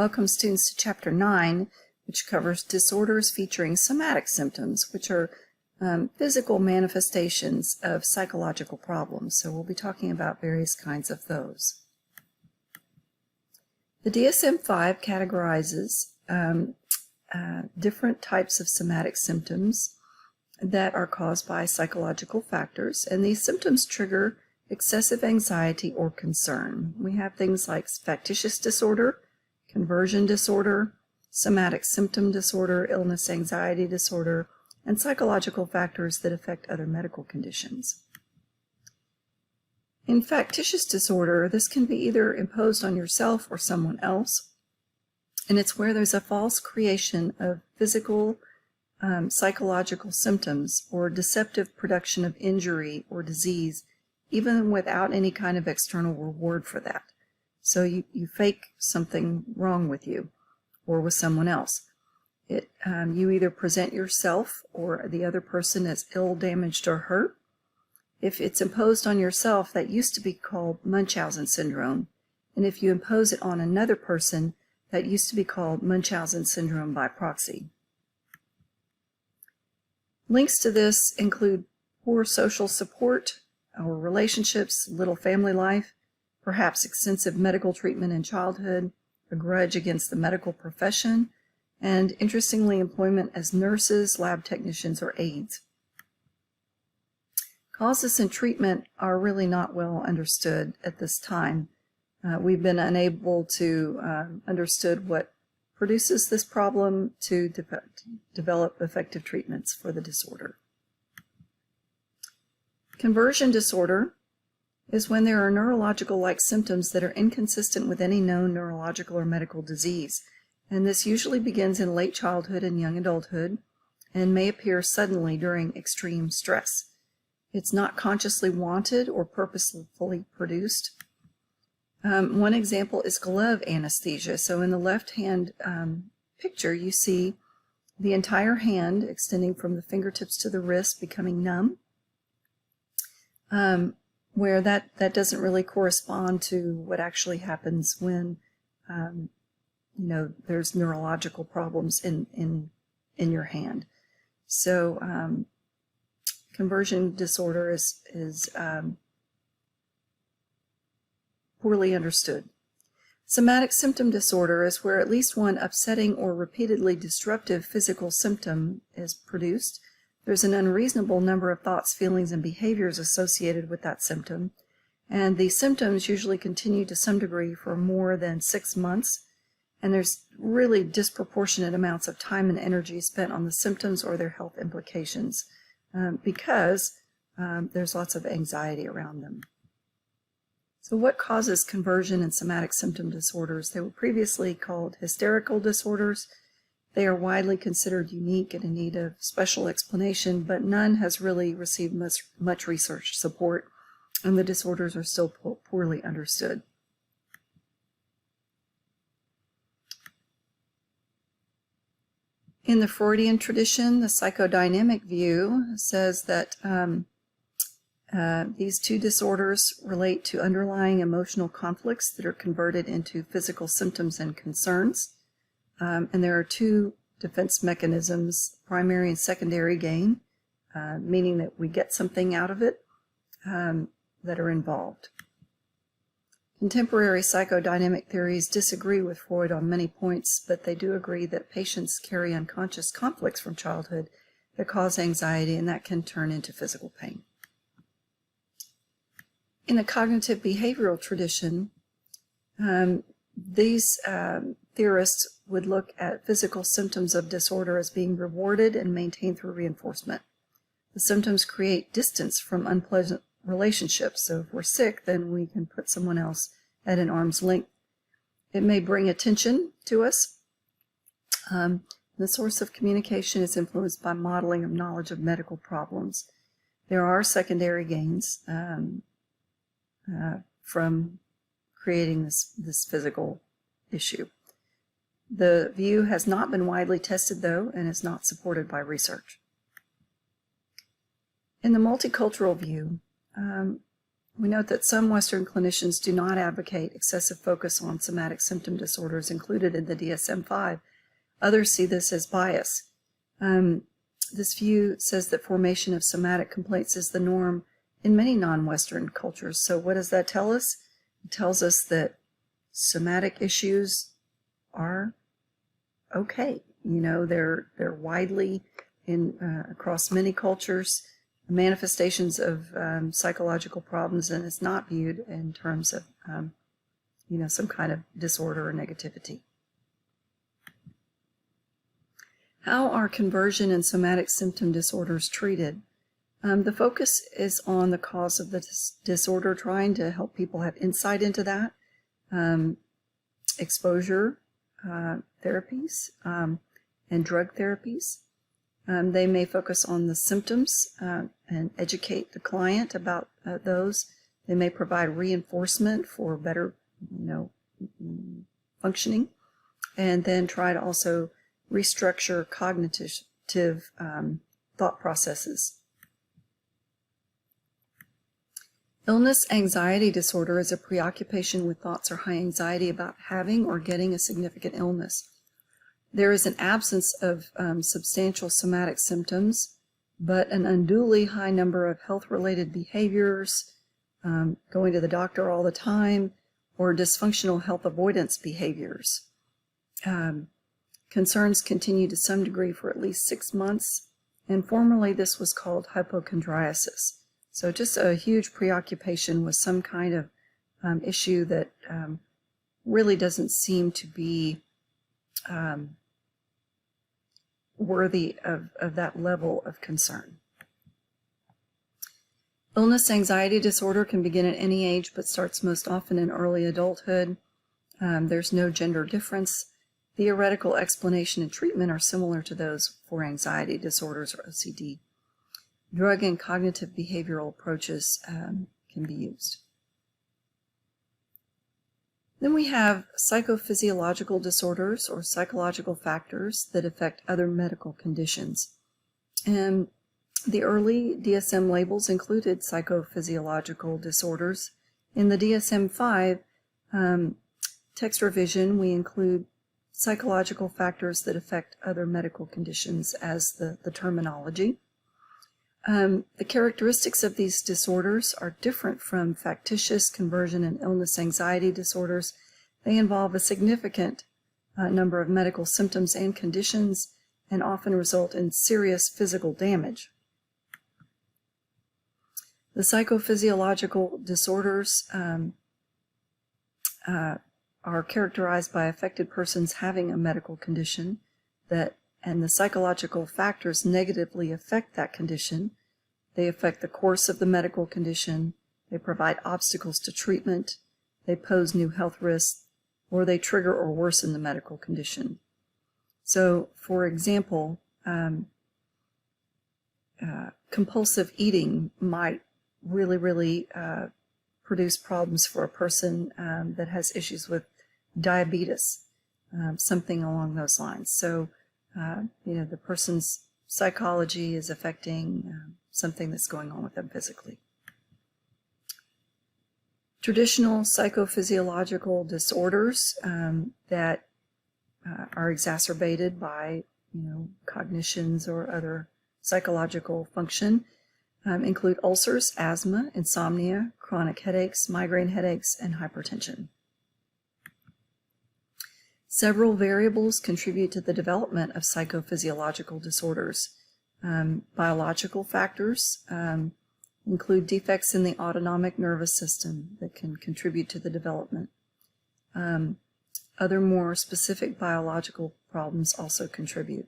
Welcome students to Chapter 9, which covers disorders featuring somatic symptoms, which are physical manifestations of psychological problems. So we'll be talking about various kinds of those. The DSM-5 categorizes different types of somatic symptoms that are caused by psychological factors, and these symptoms trigger excessive anxiety or concern. We have things like factitious disorder, conversion disorder, somatic symptom disorder, illness anxiety disorder, and psychological factors that affect other medical conditions. In factitious disorder, this can be either imposed on yourself or someone else, and it's where there's a false creation of physical, psychological symptoms or deceptive production of injury or disease, even without any kind of external reward for that. So you fake something wrong with you or with someone else. You either present yourself or the other person as ill, damaged, or hurt. If it's imposed on yourself, that used to be called Munchausen syndrome. And if you impose it on another person, that used to be called Munchausen syndrome by proxy. Links to this include poor social support or relationships, little family life, perhaps extensive medical treatment in childhood, a grudge against the medical profession, and interestingly, employment as nurses, lab technicians, or aides. Causes and treatment are really not well understood at this time. We've been unable to understand what produces this problem to develop effective treatments for the disorder. Conversion disorder is when there are neurological-like symptoms that are inconsistent with any known neurological or medical disease, and this usually begins in late childhood and young adulthood and may appear suddenly during extreme stress. It's not consciously wanted or purposefully produced. One example is glove anesthesia. So in the left-hand picture, you see the entire hand extending from the fingertips to the wrist becoming numb, where that doesn't really correspond to what actually happens when there's neurological problems in your hand. So conversion disorder is poorly understood. Somatic symptom disorder is where at least one upsetting or repeatedly disruptive physical symptom is produced. There's an unreasonable number of thoughts, feelings, and behaviors associated with that symptom, and the symptoms usually continue to some degree for more than 6 months, and there's really disproportionate amounts of time and energy spent on the symptoms or their health implications because there's lots of anxiety around them. So what causes conversion and somatic symptom disorders? They were previously called hysterical disorders. They are widely considered unique and in need of special explanation, but none has really received much research support, and the disorders are still poorly understood. In the Freudian tradition, the psychodynamic view says that these two disorders relate to underlying emotional conflicts that are converted into physical symptoms and concerns. And there are two defense mechanisms, primary and secondary gain, meaning that we get something out of it, that are involved. Contemporary psychodynamic theories disagree with Freud on many points, but they do agree that patients carry unconscious conflicts from childhood that cause anxiety, and that can turn into physical pain. In the cognitive behavioral tradition, these theorists would look at physical symptoms of disorder as being rewarded and maintained through reinforcement. The symptoms create distance from unpleasant relationships. So if we're sick, then we can put someone else at an arm's length. It may bring attention to us. The source of communication is influenced by modeling of knowledge of medical problems. There are secondary gains from creating this physical issue. The view has not been widely tested, though, and is not supported by research. In the multicultural view, We note that some Western clinicians do not advocate excessive focus on somatic symptom disorders included in the DSM-5. Others see this as bias. This view says that formation of somatic complaints is the norm in many non-Western cultures. So what does that tell us? It tells us that somatic issues are okay. You know, they're widely across many cultures, manifestations of psychological problems, and it's not viewed in terms of some kind of disorder or negativity. How are conversion and somatic symptom disorders treated? The focus is on the cause of the disorder, trying to help people have insight into that, exposure therapies, and drug therapies. They may focus on the symptoms and educate the client about those. They may provide reinforcement for better, functioning, and then try to also restructure cognitive thought processes. Illness anxiety disorder is a preoccupation with thoughts or high anxiety about having or getting a significant illness. There is an absence of substantial somatic symptoms, but an unduly high number of health-related behaviors, going to the doctor all the time, or dysfunctional health avoidance behaviors. Concerns continue to some degree for at least 6 months, and formerly this was called hypochondriasis. So just a huge preoccupation with some kind of issue that really doesn't seem to be worthy of that level of concern. Illness anxiety disorder can begin at any age, but starts most often in early adulthood. There's no gender difference. Theoretical explanation and treatment are similar to those for anxiety disorders or OCD. Drug and cognitive behavioral approaches can be used. Then we have psychophysiological disorders or psychological factors that affect other medical conditions. And the early DSM labels included psychophysiological disorders. In the DSM-5 text revision, we include psychological factors that affect other medical conditions as the terminology. The characteristics of these disorders are different from factitious, conversion, and illness anxiety disorders. They involve a significant number of medical symptoms and conditions and often result in serious physical damage. The psychophysiological disorders are characterized by affected persons having a medical condition and the psychological factors negatively affect that condition. They affect the course of the medical condition, they provide obstacles to treatment, they pose new health risks, or they trigger or worsen the medical condition. So, for example, compulsive eating might really produce problems for a person that has issues with diabetes, something along those lines. So, the person's psychology is affecting something that's going on with them physically. Traditional psychophysiological disorders that are exacerbated by, cognitions or other psychological function include ulcers, asthma, insomnia, chronic headaches, migraine headaches, and hypertension. Several variables contribute to the development of psychophysiological disorders. Biological factors include defects in the autonomic nervous system that can contribute to the development. Other more specific biological problems also contribute.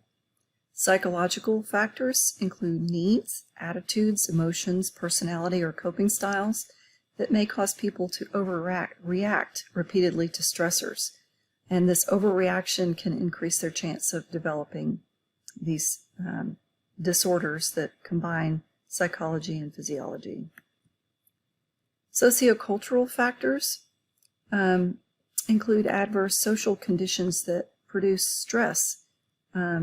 Psychological factors include needs, attitudes, emotions, personality, or coping styles that may cause people to react repeatedly to stressors. And this overreaction can increase their chance of developing these disorders that combine psychology and physiology. Sociocultural factors include adverse social conditions that produce stress,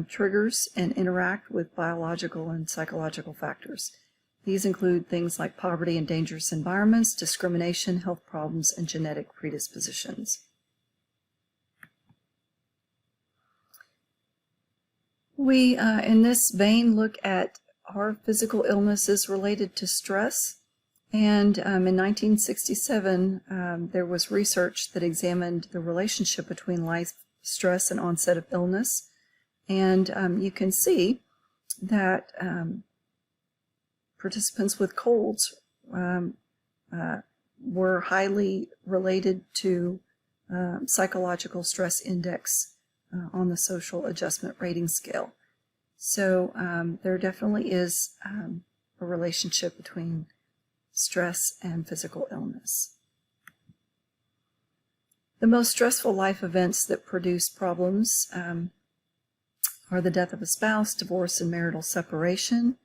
triggers, and interact with biological and psychological factors. These include things like poverty and dangerous environments, discrimination, health problems, and genetic predispositions. We, in this vein, look at are physical illnesses related to stress? And in 1967, there was research that examined the relationship between life stress and onset of illness. And you can see that participants with colds were highly related to psychological stress index on the social adjustment rating scale. So there definitely is a relationship between stress and physical illness. The most stressful life events that produce problems are the death of a spouse, divorce and marital separation,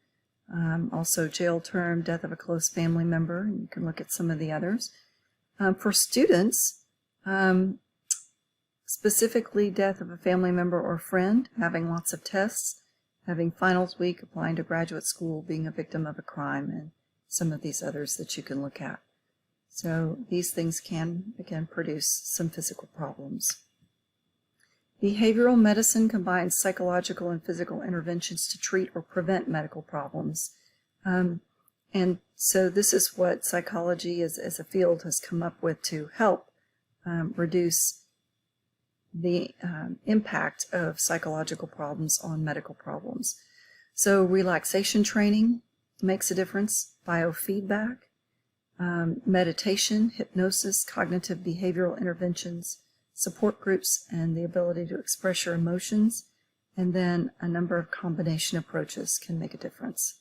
also jail term, death of a close family member, and you can look at some of the others. For students, specifically death of a family member or friend, having lots of tests, having finals week, applying to graduate school, being a victim of a crime, and some of these others that you can look at. So these things can, again, produce some physical problems. Behavioral medicine combines psychological and physical interventions to treat or prevent medical problems. And so this is what psychology as a field has come up with to help reduce the impact of psychological problems on medical problems. So relaxation training makes a difference, biofeedback, meditation, hypnosis, cognitive behavioral interventions, support groups, and the ability to express your emotions, and then a number of combination approaches can make a difference.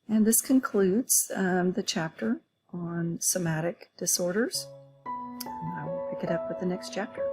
And this concludes the chapter on somatic disorders. And I will pick it up with the next chapter.